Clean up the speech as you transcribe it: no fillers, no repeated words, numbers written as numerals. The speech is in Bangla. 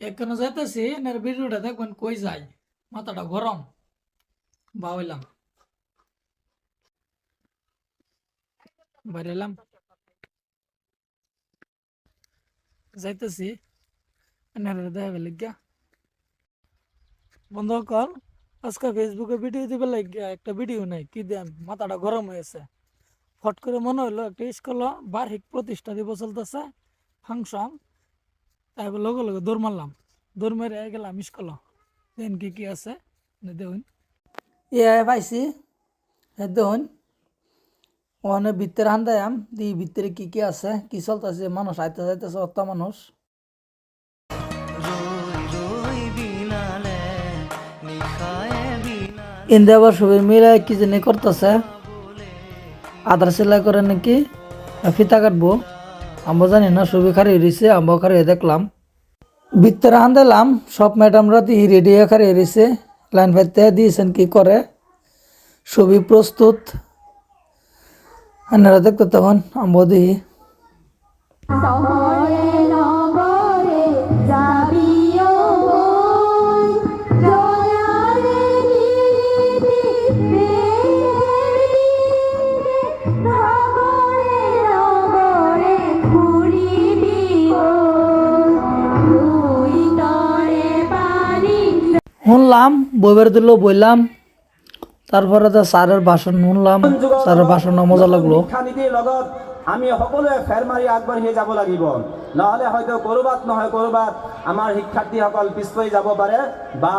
এখানে যাইতেছি এর ভিডিওটা দেখবেন কই যায় মাথাটা গরম বাউলাম বাইরেলাম যাইতেছি এনার দেখা লিখা বন্ধ কর আজকে ফেসবুকে ভিডিও দিবে লাগিয়া একটা ভিডিও নাই কি দেন মাথাটা গরম হয়েছে ফট করে মনে হলো একটা স্কুল বার্ষিক প্রতিষ্ঠা দিবস চলতেছে ফাংশন তাই লগে লগে দৌড় মারলাম দৌড় মেরে গেলাম স্কুল দেন কি কি আছে দেখুন পাইছি দেখুন ওখানে ভিতরে হান্দায়াম দি ভিতরে কি কি আছে কি চলতেছে মানুষ আইতে যাইতেছে অত মানুষ ইন্দে আবার সবাই মিলে কি জানি করতেছে আধার সেলাই করে নাকি ফিতা কাটবো আমরা জানি না ছবি খারিয়ে রয়েছে আমরা খারিয়ে দেখলাম ভিতরে আনলাম সব ম্যাডামরা দিয়ে রেডি খারিয়ে রয়েছে লাইন ফাইতে দিয়েছেন কি করে ছবি প্রস্তুত আপনারা দেখতে তখন আমরা দিই শুনলাম বইবার দিল বললাম তারপরে তো স্যারের ভাষণ শুনলাম স্যারের ভাষণ মজা লাগলো আমি সকলোৱে ফেৰ মাৰি আগবাঢ়ি যাব লাগিব নহ'লে হয়তো ক'ৰবাত নহয় ক'ৰবাত আমাৰ শিক্ষাৰ্থীসকল পিছ পৰি যাব পাৰে বা